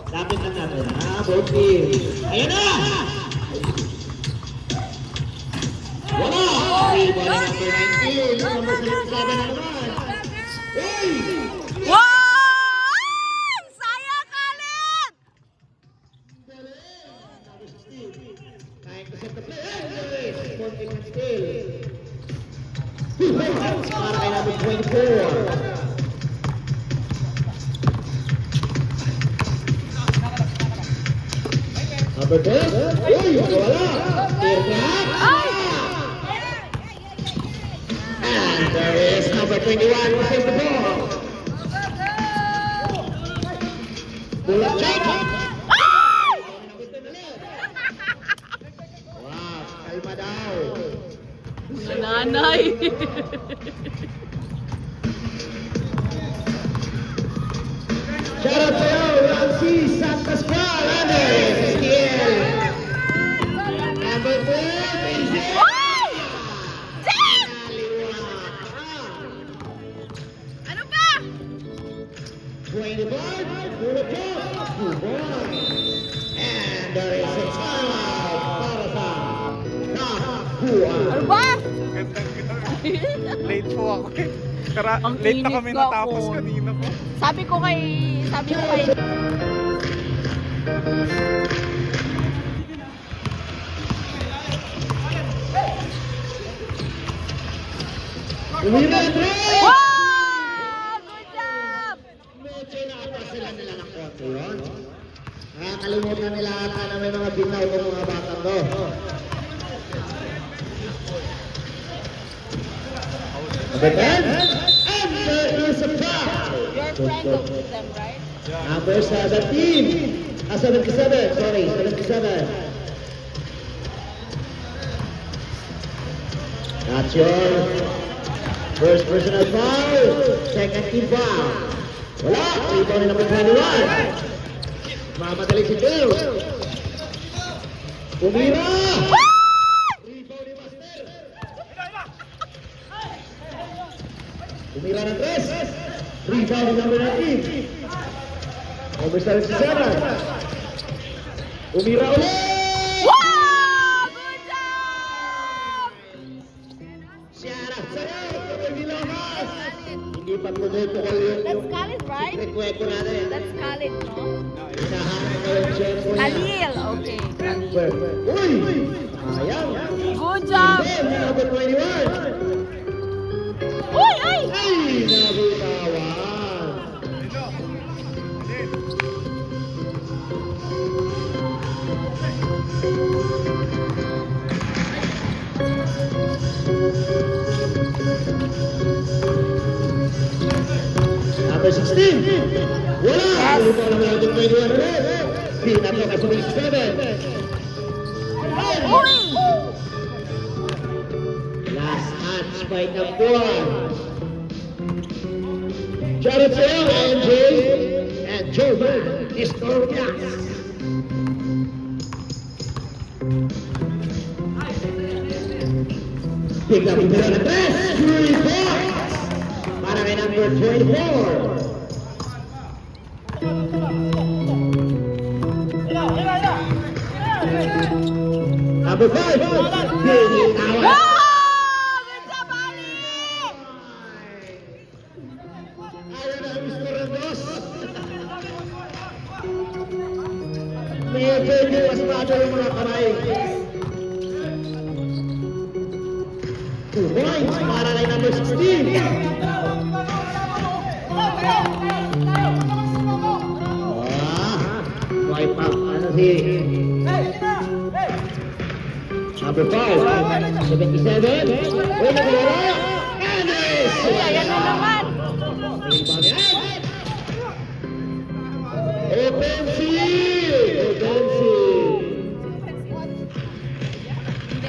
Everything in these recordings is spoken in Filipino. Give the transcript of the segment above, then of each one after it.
Lapit lang natin, ha? Both teams. Ayan na! Wala! Rebound number 19. Number 7 na naman. Hey! Wow! Sayang, Khalid! Number 16. Trying to set the play. Hey! Sporting and still. Para kay number 24. Number 10. Uy! Wala! And there is number 21 who takes the ball. Bullet shot! Wow! Kalma daw. Nanay. Shout out sa'yo, Ramsey San Pascual, Anders, Skiel. Number 12 is it? Ano ba? 21, bullet shot, 2 points. And there is a timeout para sa Kapuan. Ano ba? Late po ako eh. Ang Late na init kami ko natapos ako. kanina po. Sabi ko kay... Umira ang three! Wow! Good job! Medyo naapa sila nila ng konti yun. Nakakalimutan nila ata na may mga binaw ng mga batang do. Number 10, and there is a foul. Your friend of them, right? Number 17. 77, sorry, 77. That's your first personal foul. Second team foul. Wala, rebound ni number 21. Mamadali si Bill. Umira! Rebound ni Master. Umira ng 3. Rebound ni number 19. Number 77. Umira ulit! Wow! Good job! Shout out sa'yo! Kapag nilakas! Hindi pa tuloy-tuloy yung That's Khalid, right? rekwento natin. That's Khalid, no? Hinahanap ko yung Jembo niya. Khalil, okay. Uy! Sayang! Good job! Then, number 21. Uy, ay! Ay! Nabitawan! Number 16. Wala! Yes. Lupa naman natin 21 ulit. Pinato ka sa 27. Uy! Last hands by number 1. Shout out sa'yo, NJ and Jovan Historias. Bigla bumira ng 3 points para kay number 24. Number 5, Billy Awan. Wow! Good job, Ali! Ayaw na Mr. Randos. Medyo hindi mas macho yung mga kamay. 2 points para kay number 16. Wipe out. Ano si... Number 5, 77. Uy, nagwala! Andres! Uy, ayan na naman! Offensive!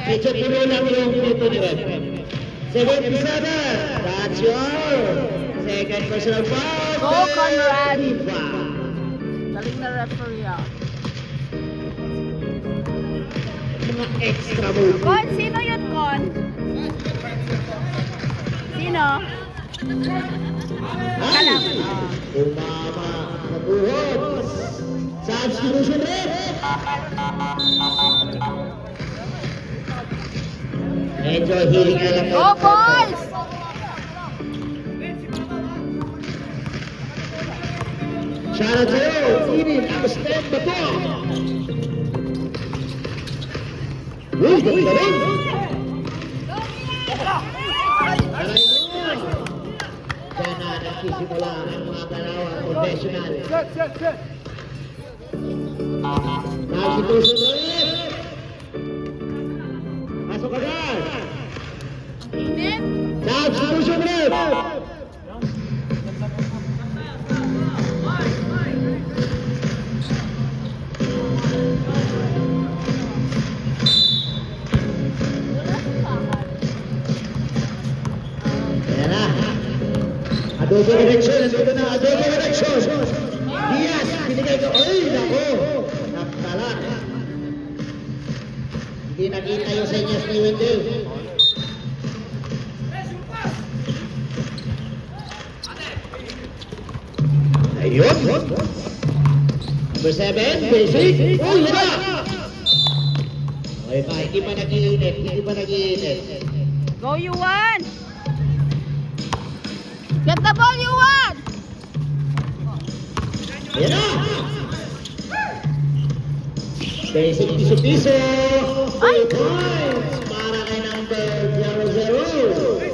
Medyo tuloy lang yung dito ni Red. 77! That's your second personal foul! Go, Conrad! Foul. Galing na referee ah. Mga extra move. Con, sino yun, Con? Sino? Ay! Kalap. Umama sa buhod. Sa Substitution rin. Medyo hihinga lang. Go, boys! Shout out sa'yo, Inin, Agustin, Bato. Uy, ganda rin. Aray mo. Diyan na nagsisimula ang mga Kalawa Professional. Substitution rin. Pasok agad. Init? Substitution rin. Ayan na. Adobo direction. Adobo na. Adobo direction. Diaz. Binigay ko. Ay, nako. Nakala. Hindi nakita yung senyas ni Wendell. Ayun. Number 7. Basic. Uy, wala. Okay pa. Hindi pa nag-iinit. Hindi pa nag-iinit. Go, Yuan! Get the ball, Yuan! Ayan na! Basic piso-piso! Ay! 2 points para kay number 00.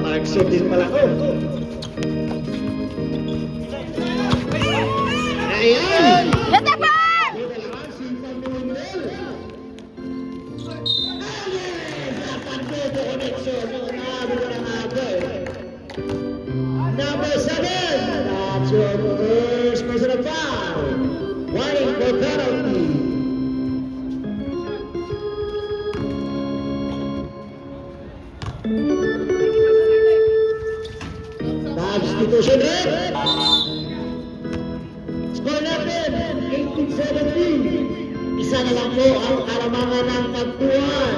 Markshot din pala ko. Ayan! Get the ball! Number 7, that's your first personal foul. Warning for penalty. Substitution rin. Score natin, 18-17. Isa na lang po ang kalamangan ng tagpuan.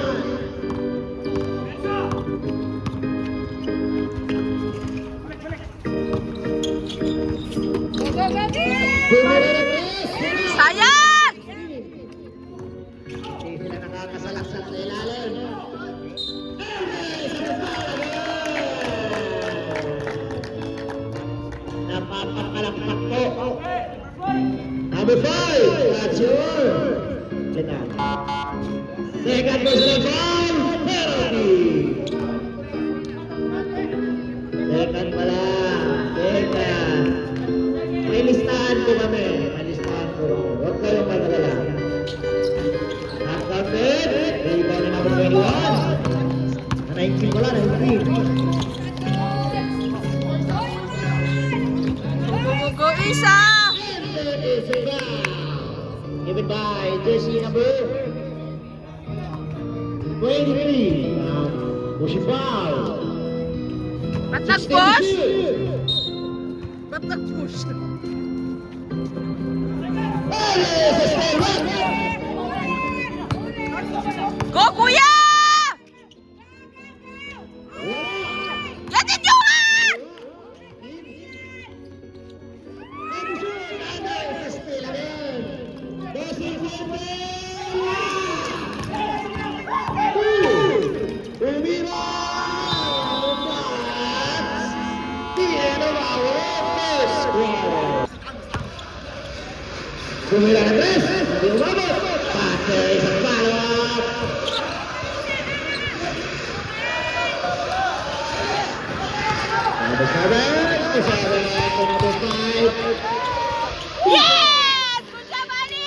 Sayang! Hindi sila nakakasalaksak sa ilalim. Napapakalakpak po. Number 5, that's your second personal foul, penalty. Second pala, second. May listahan ko kami. May listahan ko. Huwag kayong magalala. Nakapit. Rebound na number 21. 19 pala, 19. Go, Isa! Given by jersey number 23. Push foul. Ba't nag-push? Ba't nag-push? Go, Kuya! Get it, Yuan! Kumila na tres, hindi umabot. Pate sa follow-up. Number 7, number 5. Yes! Good job, Ali!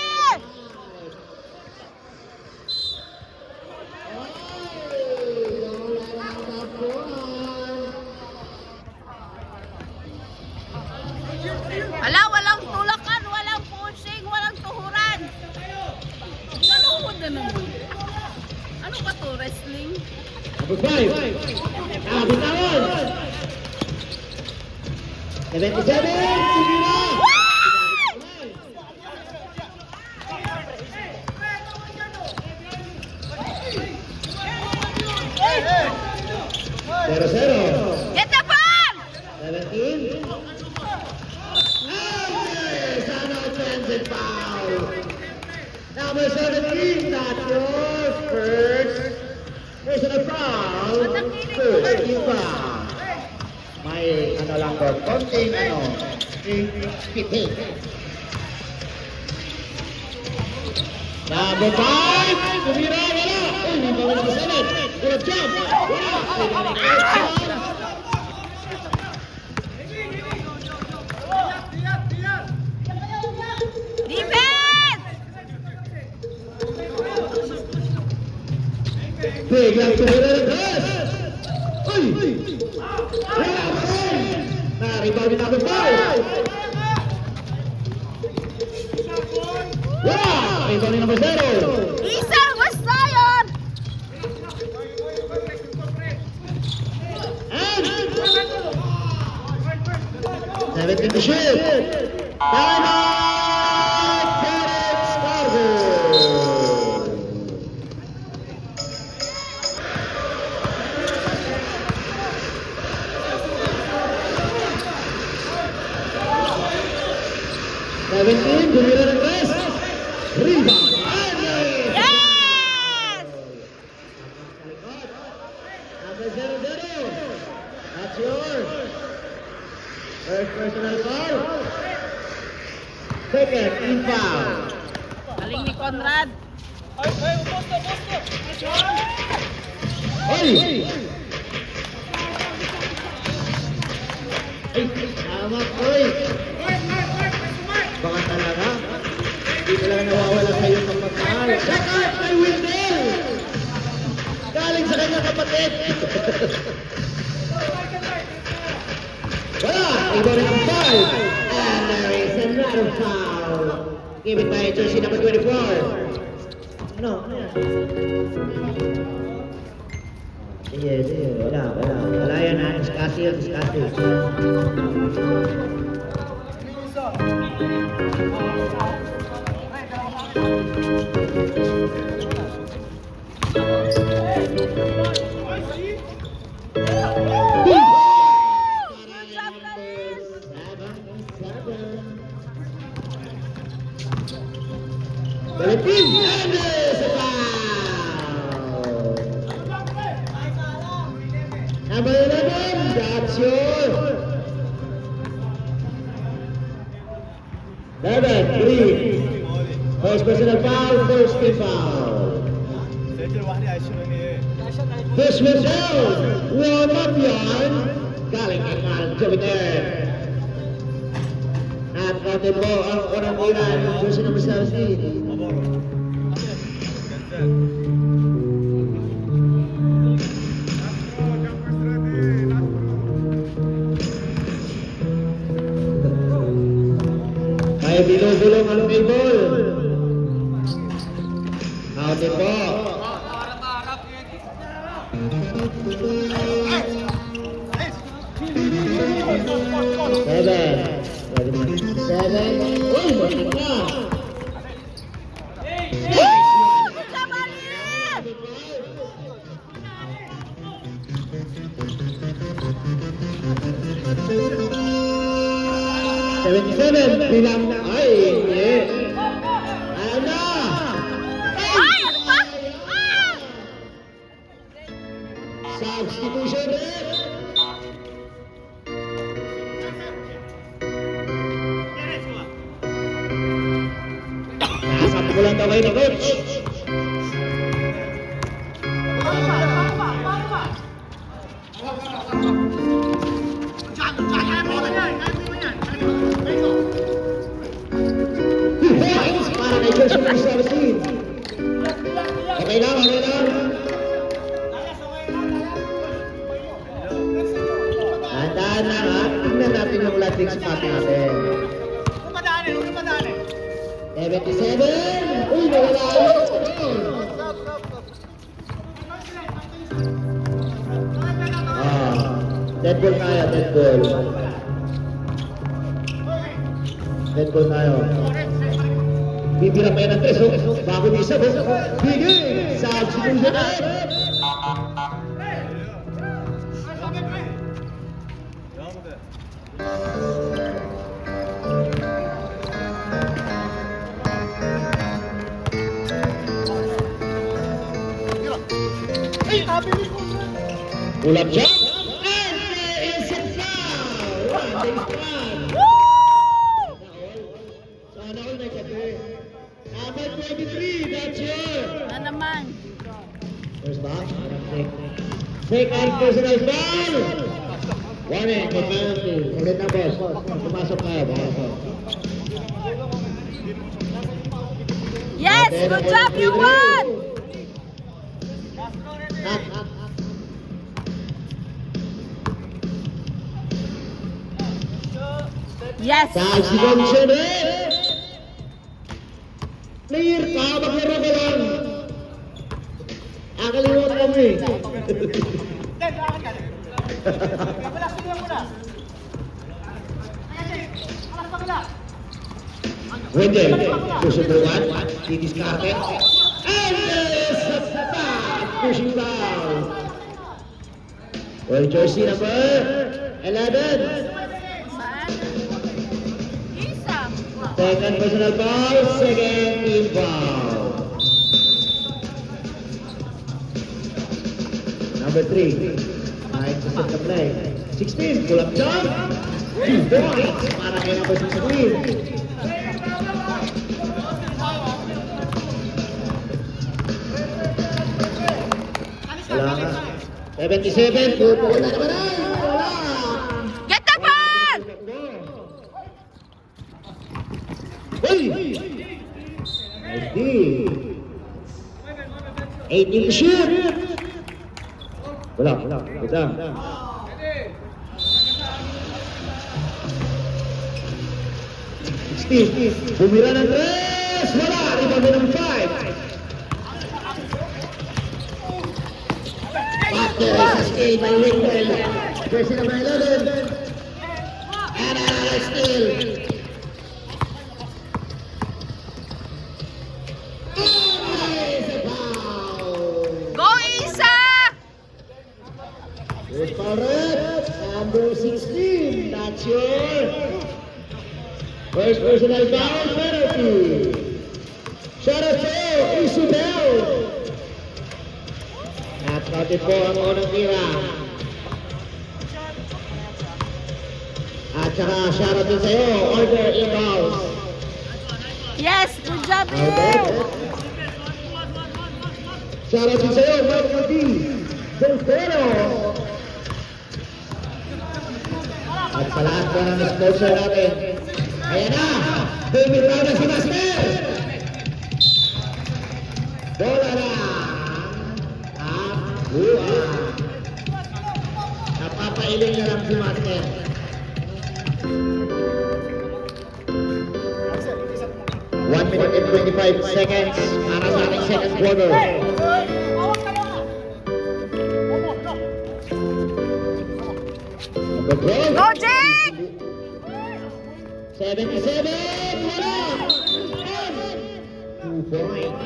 Ala, walang tulakan, walang pushing, walang tuhuran. Naluhod na naman. Ano ba to, wrestling? Number 5. Bitawan. 77. Sige na. Zero. Get the ball! 17. may ano lang doon, konting pitik. Number 5, tumira, wala. Ay, hindi pa wala masalit. Good job. Wala. Defense! Biglang tumira ng dress. Ay! Wala pa rin. Na-rebound ni number 5. Wala! Rebound ni number 0. Isa, basta yun! And 17 to shoot. Time out! Felix Cargo. Tumira ng rest. Rebound. Yes! Number 0-0. That's yours. First personal foul. Second, in foul. Galing ni Conrad. Hey! Ay, tama ko eh. Baka talaga. Hindi talaga nawawala sa'yo ng pagmahal. Second, kay Wendell! Galing sa kanyang kapatid. Wala! Iba rin ang foul. And there is another foul. Give it by jersey number 24. Ano? Ano yan? Sige, sige. Wala. Wala yan ha. Discussion. Philippines and there's a foul. Number 11, that's your 11, 3. First personal foul, first team foul. This was out. Warm-up yan. Galing kay Carl Jupiter. At natin po ang unang bola ng jersey number 17. May binubulong ang table. Outin po. Seven. Uy, balik na. Seven, bilang na. Ay, hindi. Ayaw na. Ay, ano ba? Ah! Substitution rin. Nasap ko lang daw kayo na coach. Para kay jersey number 17. Okay lang. Tandaan lang ha. Tingnan natin yung landing spot natin. 77. Uy, nawala yun. Dead ball tayo. Bibira pa yan ang 3, oh. Bago ni isa, oh. Bigay! Substitution na! Pull up jump. And there is a foul. Second personal foul. Warning, may penalty. Ulit na, boss. Pumasok ka. Yes, good job, you won! Yes! Sa seconds clear ka, maglaro ka lang. Akaliwat kami. Wendell, susubukan, didiskarte. And there's a bad pushing foul. Well, jersey number 11. Isa. Second personal foul, second team foul. Number 3. Right to set the play. 16, pull up jump. 2 points para kay number 16. Wala ka. 77, pupunta na naman ay. Wala. Get the ball! Hey! Nice D. 18 to shoot. Wala. Wala. Steve, bumira ng 3. Wala. Rebound ng 5. Backer is steal by Wendell. Jersey number 11. And another steal. Go, Isa! Here's Barrett, number 16. That's your first personal foul penalty. Shout out to Isabel. At natin po ang unang tira. At saka shout out din sa'yo, order inbounds. Yes, good job, Albert. Bill! Shout out din sa'yo, Michael D. Soltero. At sa lahat po ng sponsor natin. Ayan na! Bumitaw na si Master! Bola na! Napapailing na lang si Master. One minute and 25 seconds para sa ating second quarter. Number 12. Go, Jake! 77. Wala! 2 points.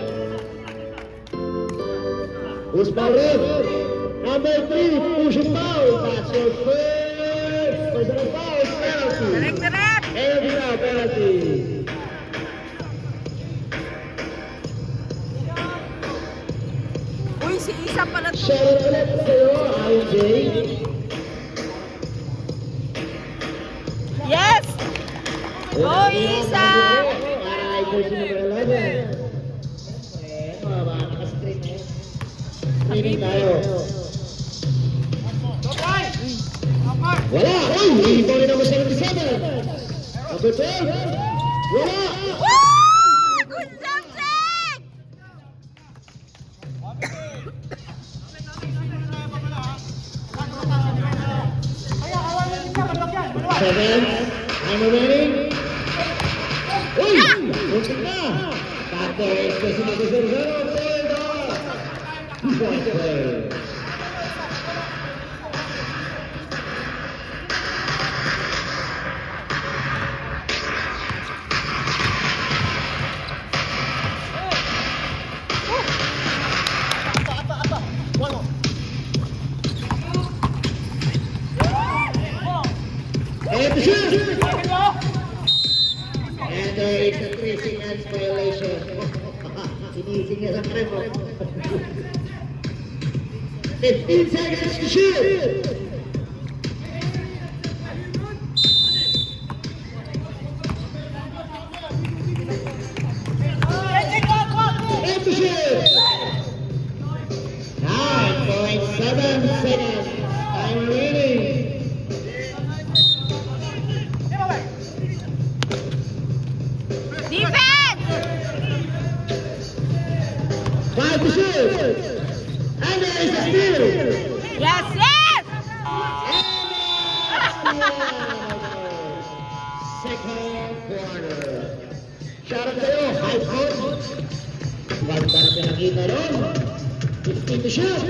Who's Barrett? Number 3, pushing foul. That's your first personal foul penalty. Direct! Penalty now, penalty. Uy, si Isa pala to. Shout out ulit sa'yo, IJ. Yes! Go, Isa! Para kay jersey number 11. Baka naka-screen eh. Screening tayo. Wala! Uy! Rebound na naman 77. Number 12. Wala! Woo! Good job, Jake! Seven. I'm remaining. Uy! Muntik na! Backer is kasi nag-0-0. Point play. And the shoot! And it's a 3 seconds violation. Sinising niya lang rin mo. 15 seconds to shoot! And to shoot! 9.7 seconds. Second quarter. Shoutout sa'yo, high court. Ganda na pinakita ron. 50 to shoot.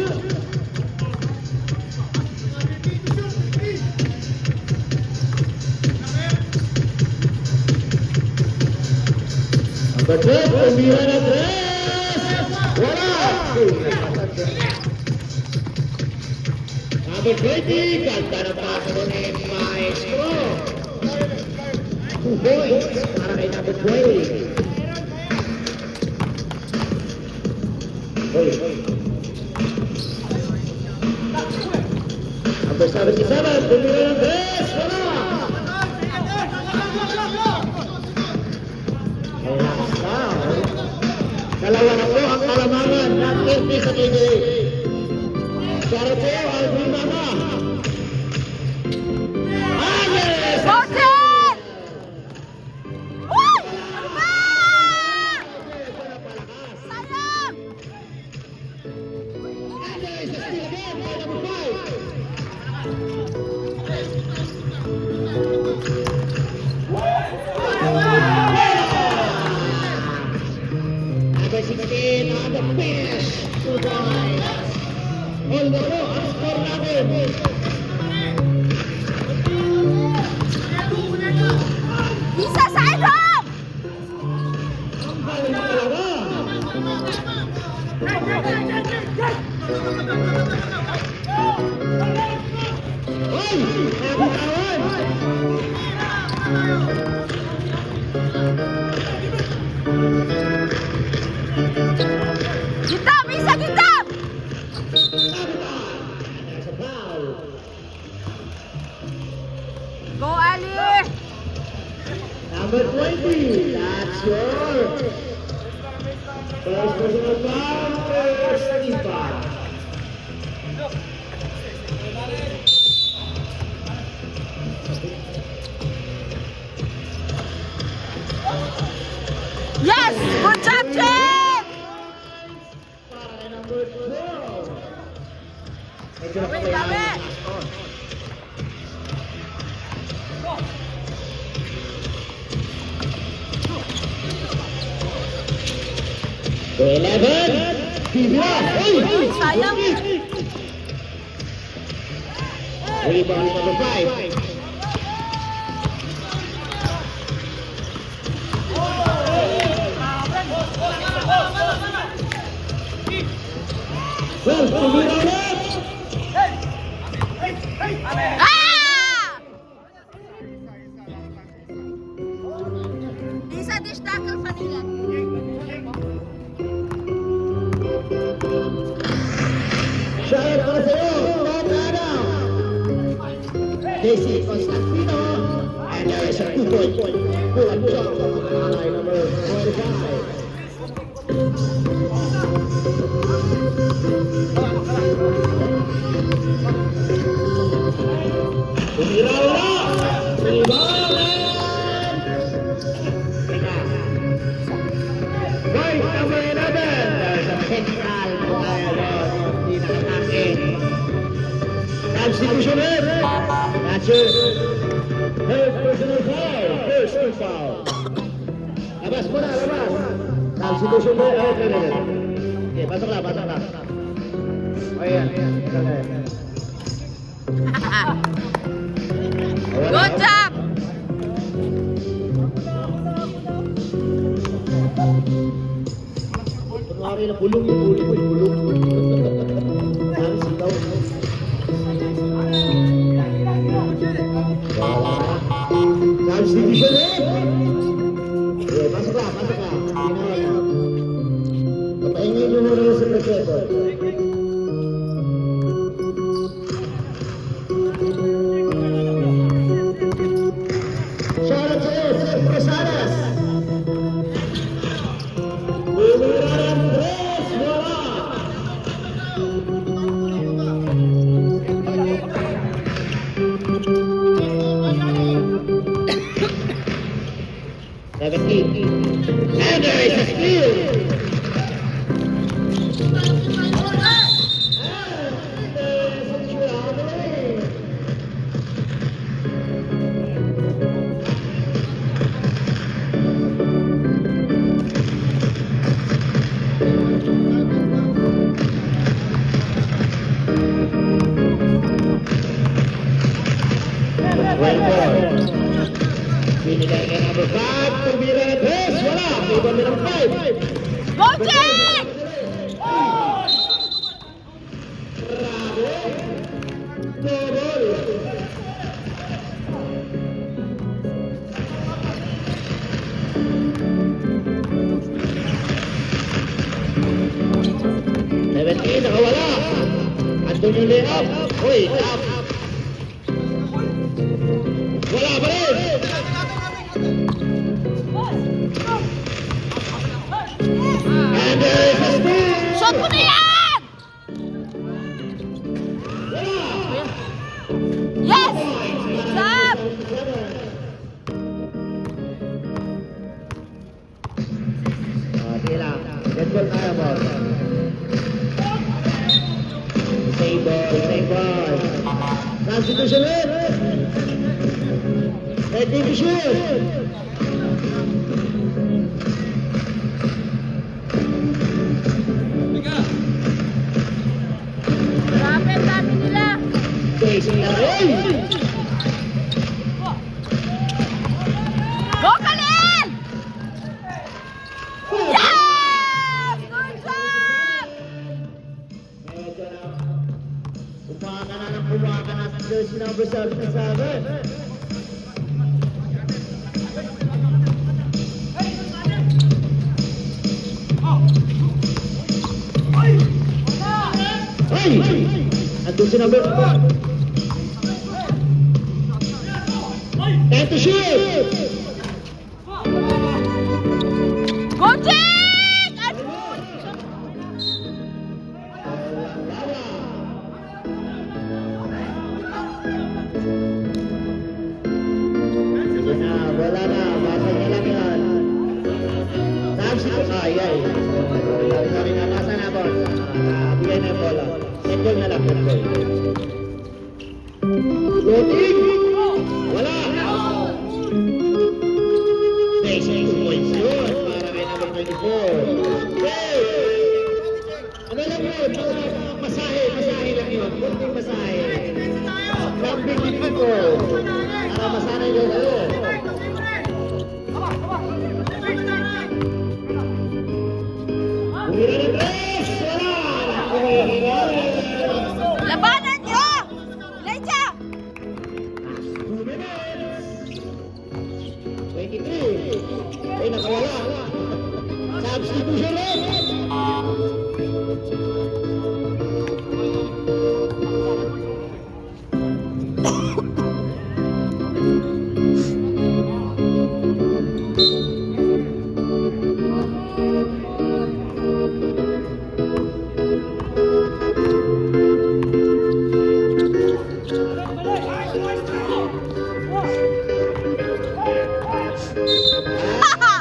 Number 12, tumira na 3. Wala. Number 20, ganda na pasa ron ni Maestro. 2 points para kay number 20. Number 77, tumira ng 3. Wala. Dalawa na po ang kalamangan ng LP sa KDA. Shoutout sa'yo, Alvin Mama. Yes! Botin! Uy! Ano ba? Sayang! Yes, it's still again, by number 5. Number 16, on the finish. 2 points. Hold the po, ang score natin. Isa side home! Ang galing talaga. Hoy! Nabitawan! Gitab! Isa gitab! That's a foul. Go, Ali! Number 20, that's yours. First personal foul, first Ipa. Yes! Good job, Jen! Para kay number 12. Medyo Gabi, napabayaan gabi. ang score. To 11. Tibia. Hey! Sayang. Rebound number 5. Well, tumira ulit. Ah! Isa dish tackle kanila. Shot para sa'yo, Tom Adam. Casey Constantino. And there is a 2-point pull-up shot from Alay number 45. Tumira ulit. Rebound. Point number 11. There's a technical violation. Pinaka-atake. Substitution in. That's it. Third personal foul. First team foul. Labas mo na, labas. Substitution mo. Okay, okay. Okay, pasok na, pasok na. Ayan, ayan. Good job! Kunwari na bulong yung huli ko, yung bulong. Sabi sigaw. Substitution eh! Okay, pasok ka, pasok ka. Patahingin nyo muna yung secretary. Shoutout sa'yo, Sir Prasadas. Bumira ng 3, wala. And there is a steal. And there is a Well ball. Binigay kay number 5. Tumira na 3. Wala. Ibon na ng 5. Go, Jack! Double. 17, nakawala. Andun yung layup. Uy, tap. Wala pa rin. And there is a steal. Shot mo na yan! Yes! Stop! Sige lang. Red ball tayo, boss. Save ball. Substitution ulit. Ready to shoot. Grabe, ang dami nila. Chasing na rin. Go, Khalil! Yes! Good job! Kumuha ka na sa jersey number 77. Ay! Andun si number 4. And to shoot! Go, Jack! Sige na, wala na. Basa niya lang yan. Substitute. Ay. Sorry na, basa na, boss. Bigay na yung bola. End goal na lang, end goal. Shooting! Wala! 6 points yun para kay number 24. Okay! Ano lang yun? Masahe lang yun. Kunting masahe. Lambing din ko. Para masanay yun kayo. Umira ng 3! Wala! Labanan nyo! Lecha! 2 minutes! 23! Ay, nakawala! Substitution rin!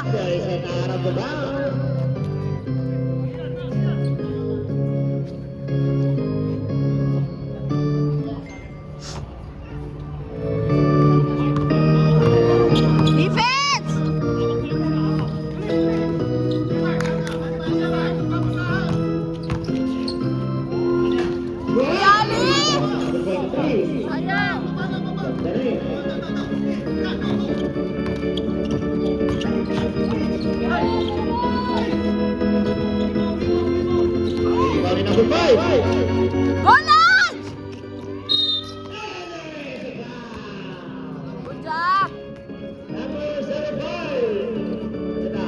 Guys, ay naharap ko ba? Defense! Yali! Sayang! Ikaw rin number 5! Go, Lance! Good job! Number 75! Ito na.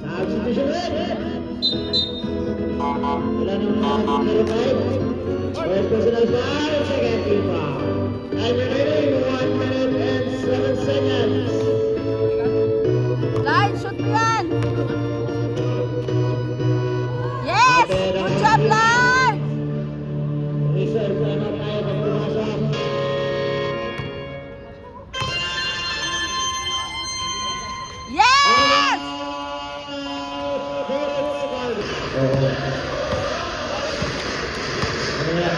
Substitution rin! Wala nang number 5. First personal foul, second team foul. Time remaining, 1 minute and 7 seconds. Line, shoot mo yan! Yes! Good job, Line! Reserve na naman tayo pag pumasok. Yes! Ano yan?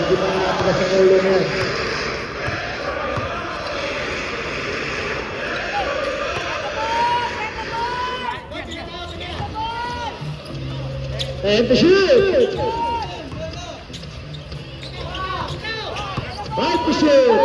Hindi pa nakatigas ang ulo mo. And to shoot! 5 to shoot!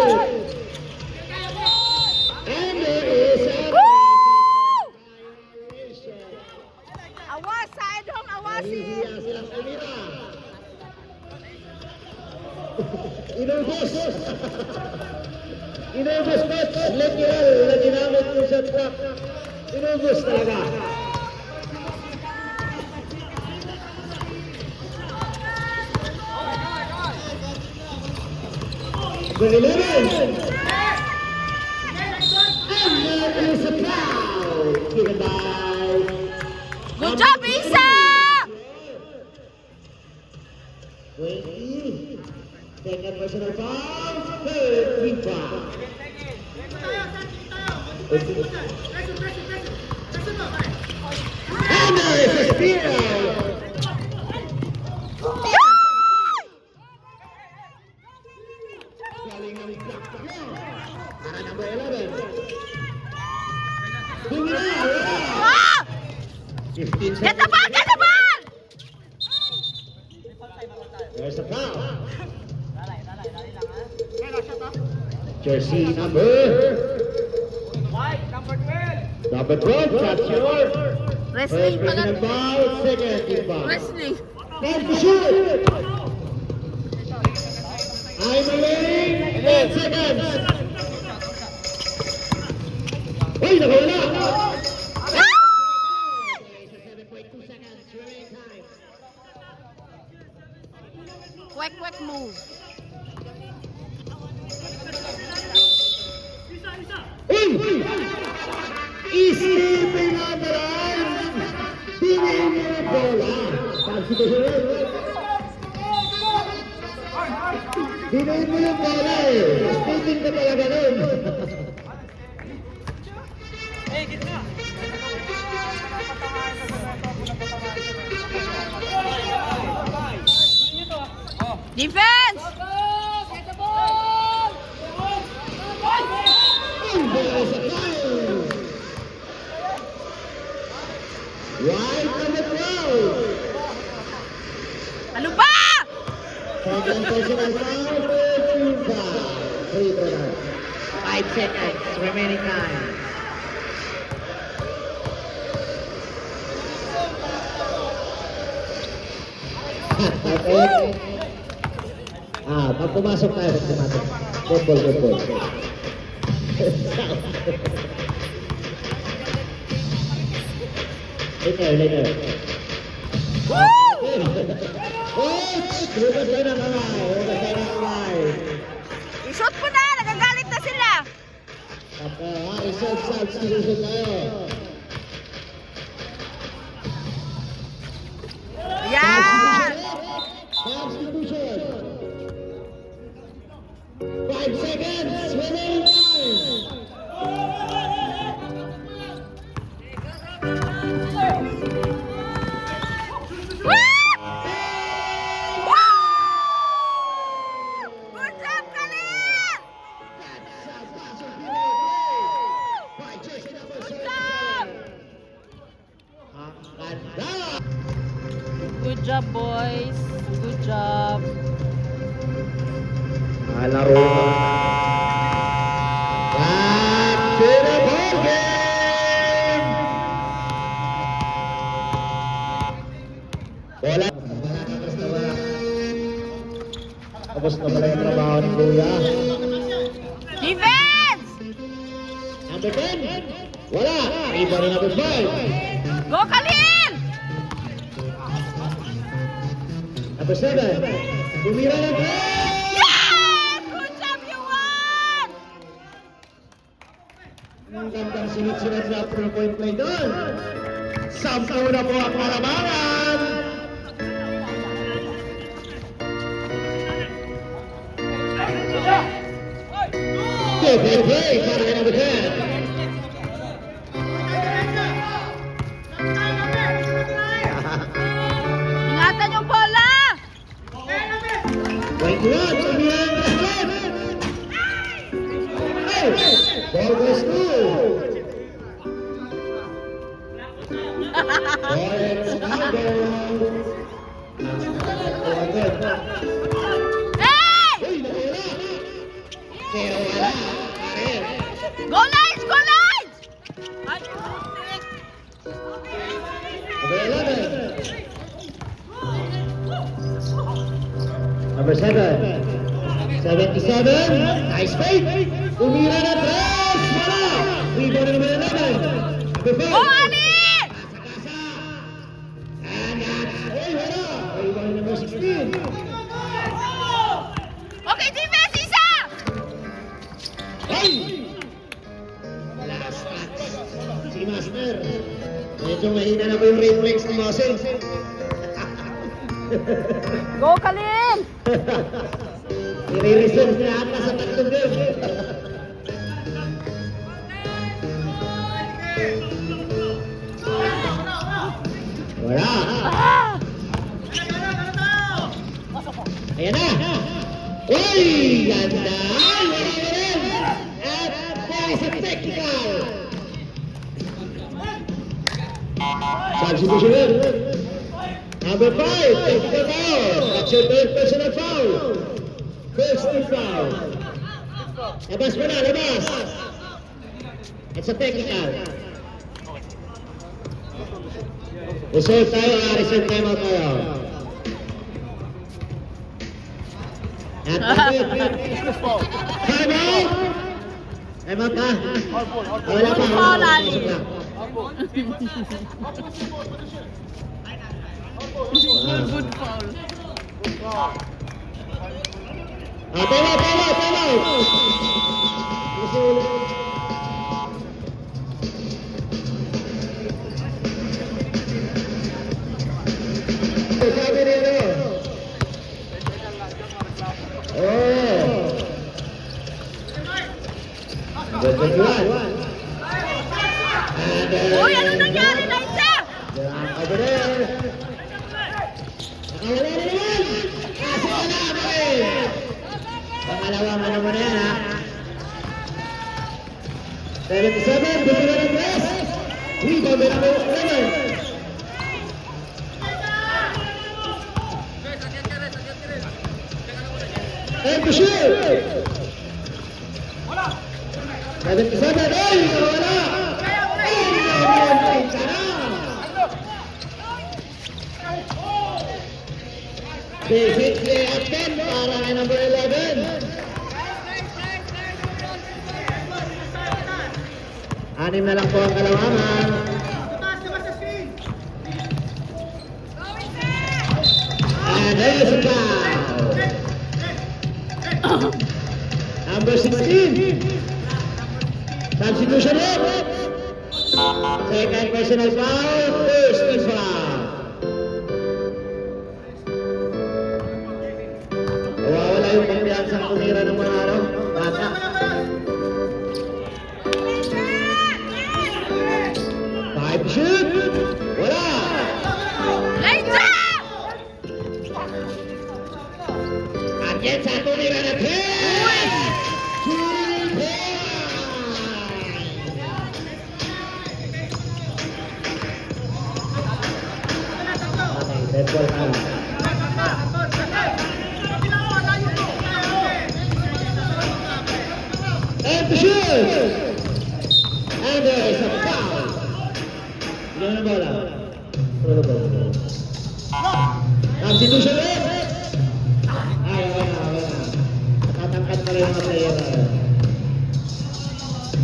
Inubos coach, literal na ginamit yung shot clock. Inubos talaga. Number 11. And there is a foul. Given by... Good job, Isa! 20. Second personal foul. Third team foul. And there is a steal. Galing ng block tayo. Para number 11. Tumira. Ah! 15 Get the ball! Get the ball! There's a foul. Jersey number 12. Number 12, that's your Wrestling first pala. personal foul, second team foul. Wrestling. Time to shoot. I'm away. 10 seconds. Uy, nakawala. Ah! 7.2 seconds remaining time. Quick move. Uy! Isipin na naman! Tingin mo yung bola! Pag-situsunod! Tingin mo yung bola eh! Speaking ka talaga nun! Defense! And there is a foul! Right on the crowd! Ano ba? Second personal foul, third team foul. Free throw. 5 seconds remaining time. Okay. Pag pumasok tayo, pag pumasok. Football. Later. Huwag tayo ng kamay. I-shoot mo na! Nagagalit na sila! Substitution tayo. Yan! Substitution. 5 seconds remaining time. Woo! Woo! Good job, Khalil! Good job! Good job, boys. Good job. Laro na. Back to the ball game! Bola. Tapos na pala yung trabaho ni Kuya. Defense! Number 10. Wala. Iba rin number 5. Go, Khalil! Number 7. Tumira ng 3. Yes! Good job, you won! Ang gandang sinit-sinit na 3-point play doon. 10 na po ang kalamangan. Good play para kay number 10. Ingatan yung bola! 21, tumira ng 3. Hey! Ball goes through. Lawrence Aldo. Hey! Uy, nawala. Pero wala. Parin. Go lines! Go lines! Ay, putik! Number 11. Number 7. 77. Nice fake. Tumira na tres! Wala! Rebound na naman na naman. Number 5. Oh, Ali! Ay, wala! Rebound na number 16. Okay, defense, isa! Ay! Last touch. Si Master. Medyo mahina na po yung reflex ng muscle. Go, Kalin! I-reserve niya ata sa tatlong game. Wala. Ah! Ayan na. Uy! Ganda! Ay, wala na rin. At dahil sa technical. Substitution. Number 5, technical foul. That's your third personal foul. First team foul. Labas mo na, labas. It's a technical. Reserve tayo, reserve time out tayo. At time out! Time out ka? Wala pa. Foul, Ali. Pasok lang. Good foul. Time out, time out, time out! Sabi nila. Oh! Good one. Uy, ano nangyari, Liza? Over there. Nakawala na naman! Kaso wala na eh! Pangalawang ano mo na yan, ha? 77, bumila ng press! Rebound na naman yung naman! And to shoot! 77, ay! Nakawala! Ay! Nakawala! Basic play at 10 para kay number 11. Anim na lang po ang kalawangan. And there's a foul. Number 16. Substitution up. Second personal foul. First team foul. Nawawala yung pampiyansang tumira ng mga araw. Bata. Five shoot. Wala. Liza! At yan sa tumira na 10. Okay, that's all time. And to shoot! And there is a foul. Ilan na bola? Puro bola. Substitution ulit! Ay, wala. Tatangkat pa rin ang player.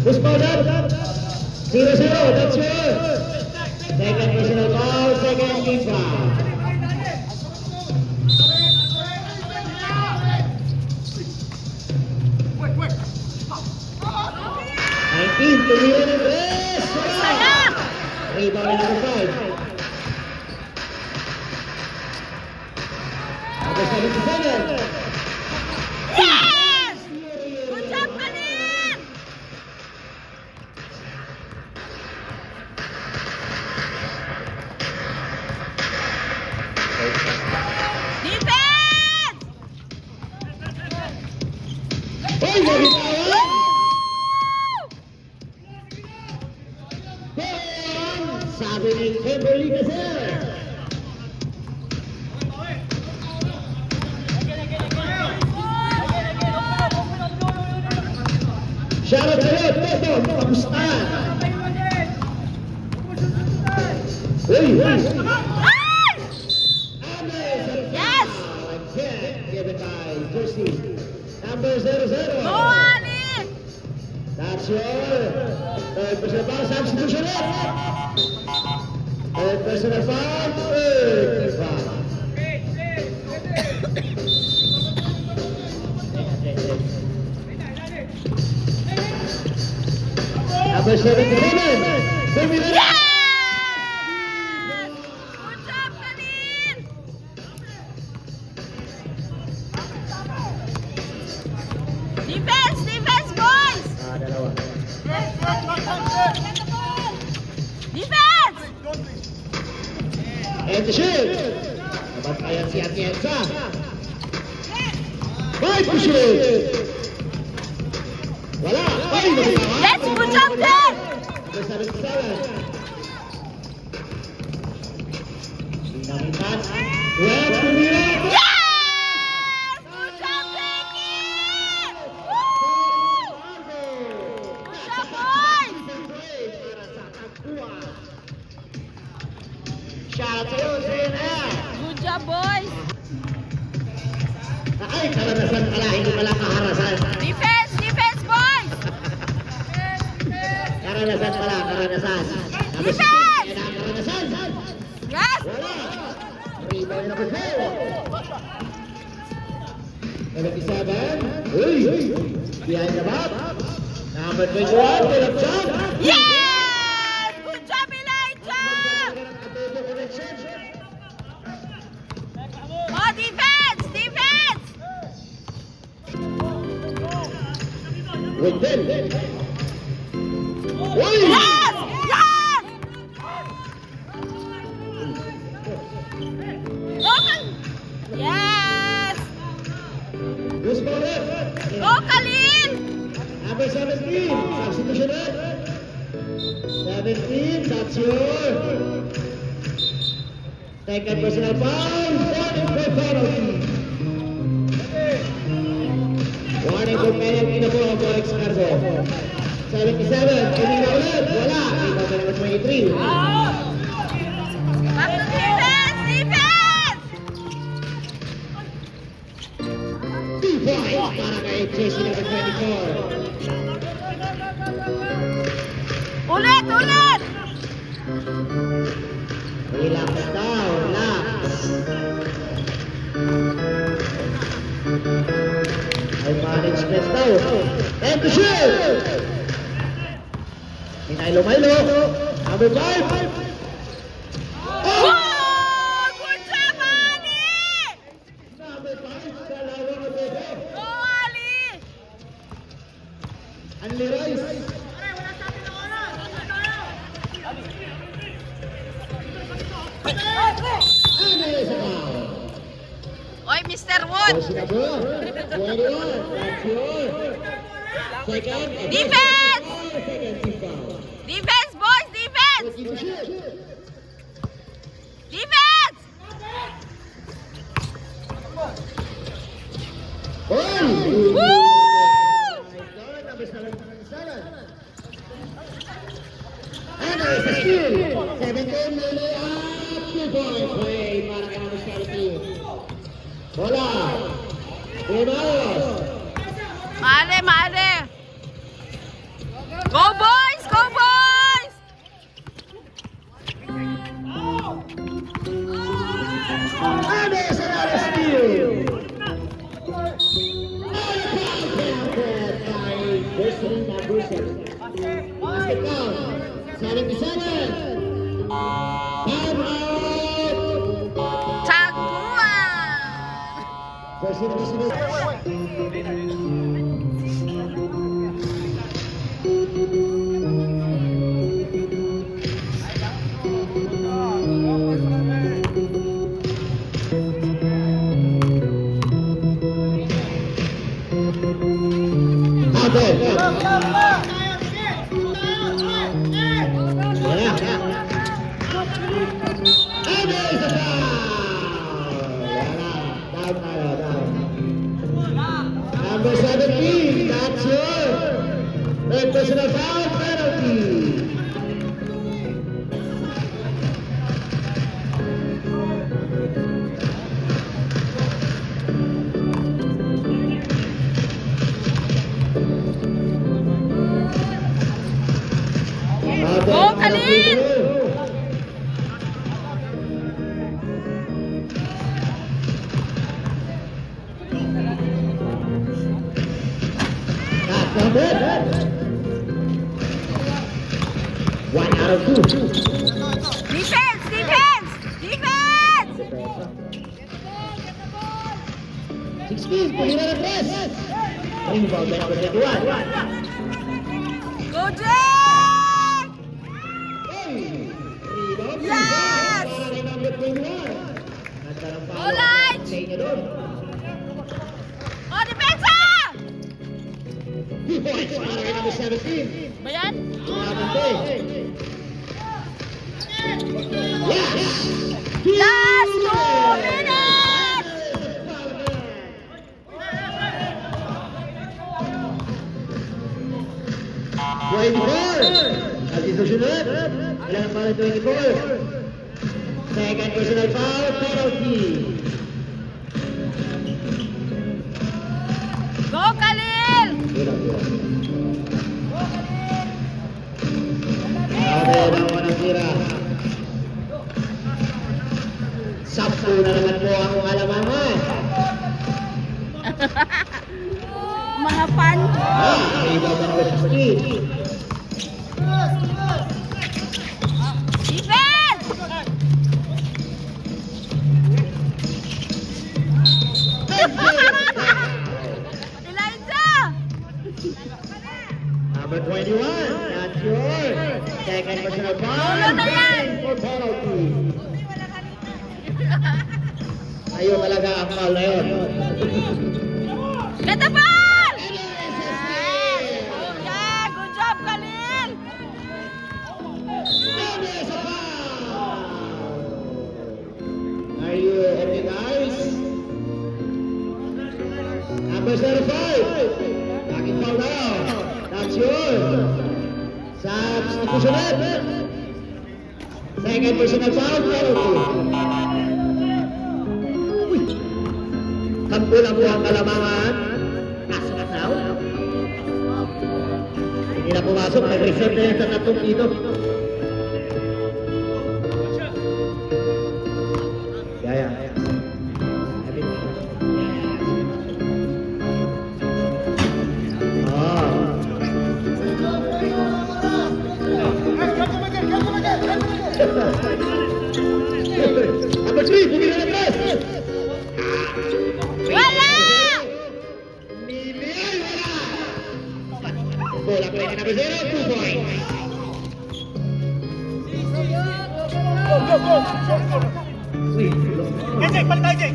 Who's fouled up? 0-0, that's yours. Second personal foul, second team foul. Tumira ng tres! Sayang! Rebound number 5. Number 77. Yes! Good job, Kalin! Defense! Hoy, nabitawan! Sabi ni Kimberly Casel. Shoutout sa'yo, Toto, kamusta? Uy! Ay! Yes! Again, given by Jersey. Number 00. Go, Ali! That's your third personal foul, substitution up. Third personal foul, third foul. Number 77, Bumili. Yes! Good job, Kalin! Defense! Defense, boys! Dalawa. Defense! And the shoot. Nabantayan si Atienza. Five to shoot. Wala. Ay, nabitaw. Yes, good job, Ted! Number 77. Sinamitan. Well, tumira. Yes! Good job, Becky! Woo! Good job, boys! Shout out to you, Zena. Good job, boys! Ay, karanasan pala, hindi pala kaharasan. Defense! Defense, boys! Karanasan pala, karanasan. Number 16, Defense! yan ang karanasan. Yes! Wala. Rebound number 4. 77. Uy! Behind the back. Number 21, Philip John. Yes! Good job, Elijah! Oh, defense! Defense! Windel. Uy! Yes! Yes! Okay. Yes! Who's ball left? Go, Kalin! Number 17, substitution up. 17, that's your second personal foul. Warning for penalty. Warning for penalty na po ang Alex Carzo. 77, hindi na ulit. Wala. Rebound number 23. Back to defense! Defense! 2 points para kay jersey number 24. Ulit! Ulit! Relax daw, relax. Ay management daw. And to shoot! Milo. Number 5. Woo! Good job, Ali! Number 5, dalawa na bebe. Go, Ali! Anli Rice. Ano yung sa Oy, Mr. Wood! Jersey number 21. That's your second. and Defense! second team foul. Defense, boys! Defense! Keep the shoot. Defense! Woo! Number 7. And there is the steal. 17 Lele up. 2 points. Way para kay number 17. Bola. Remaros. Mare, mare! Go, boys! Go, boys! And there's another steal. Jersey number 7. Let's get down. 77. Time out. Taguan! Jersey number 7. Number 17, that's your third personal foul penalty. Kalin! Not counted. 1 out of 2. Defense! Defense! Defense! 16, pulira ng press. Rebound by number 21. Go, Jack! Rebound. Yes! Para kay number 21. Nagka ng foul. Alright! Sa inyo doon. Oh, depensa! 2 points para kay number 17. Ba yan? Abante. Yes! Last 2 minutes! Lagi susunod. Ilan ang pala 24? Second personal foul, penalty. Go, Khalil! Okay, bawa ng tira. 10 na naman po ang alamangan. Mga fan. Rebound ng number 16. Defense! Elijah! Number 21, that's yours. Second personal foul. Ulo na yan. For penalty. Ayun talaga ang foul na yun. Get the ball! Yeah, good job, Khalil! There's a foul. Are you okay, guys? Number 05. Bakit foul na yun? That's yours. Substitution. Second personal foul, penalty. Kampo na po ang kalamangan. Pasok now. Hindi na pumasok. Nag-reserve na yan sa tatlong dito. Yaya. Number 3, bumili na press. Wala! Bola play number 0, 2 points. Ejek, balik tayo, Ejek.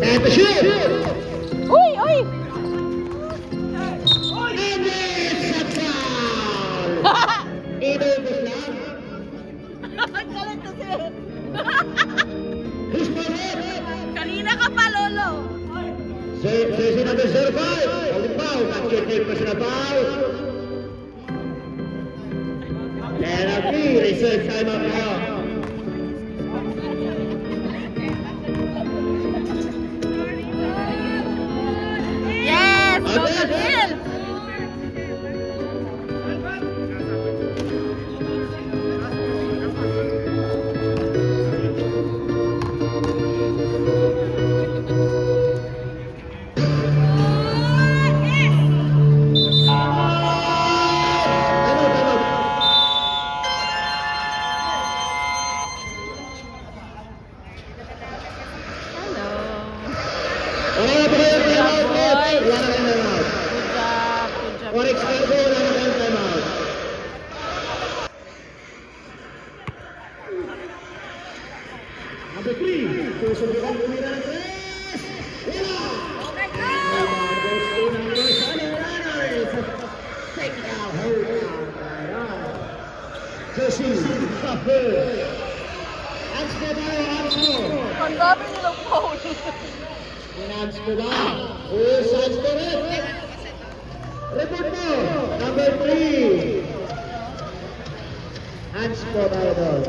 And the shoot! Uy, uy! And it's a foul! Inubos lang. Galit kasi. Who's for it? Kanina ka pa, Lolo. Jersey number 05. Holding foul. That's your third personal foul. Penalty. Reserve time out now. Yes, go, Khalil! Hello. Wala na pa kayo time out, Ned. Wala na kayong time out. Good job, good job. Oryx Cargo, wala na kayong time out. Number 3. Susubukan kumira ng tres. Wala! Oh my God! Rebound goes to number 7 runners. Take it out. Hold on. Jersey, Copper. Hands ko tayo, hands ko. Ang dami nilang phone. Hands ko ba? Who's hands ko rin? Report mo. Number 3. Hands ko tayo doon.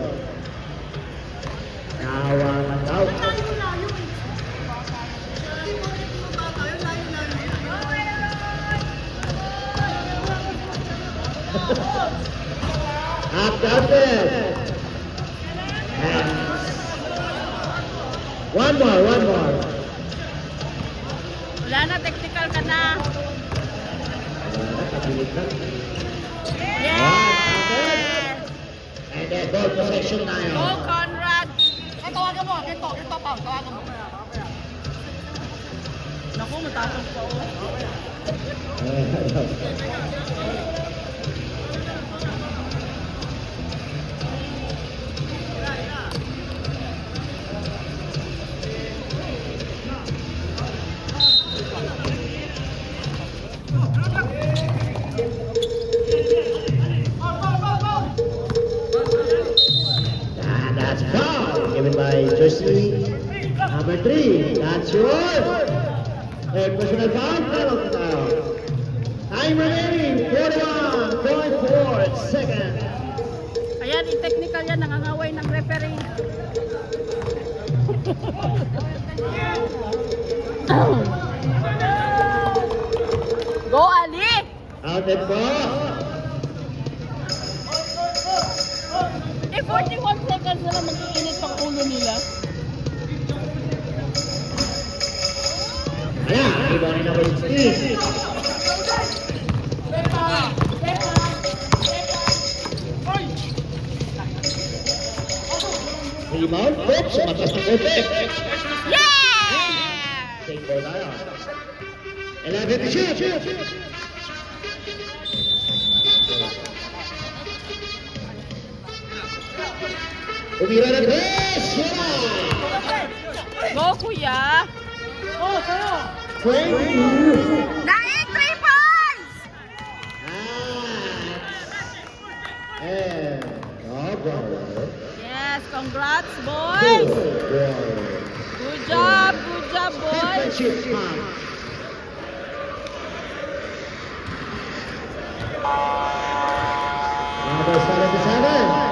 Nawa lang daw. One more, one more. Wala na, technical ka na. Kabilit na. Yes! And then ball possession tayo. Go, Conrad! Tawagan mo, ito, Paul, tawagan mo. Naku, matapos pa oh. And that's foul given by jersey number 3. That's yours. Personal foul, penalty tayo. Time remaining, 41.4 seconds. Ayan, i-technical yan, nangangaway ng referee. Go, Ali! Outed po. Eh, 41 seconds na lang mag-iinit pang ulo nila. Ayan, rebound ni number 16. Rebound, Coach. Matas na Coach. Yeah! Take ball tayo. 11 to shoot. Umira na tres. Wala. Go, kuya! Oh, sa'yo. 20. Naik 3 points! And Yes, congrats, boys! Good job, boys! Number 77.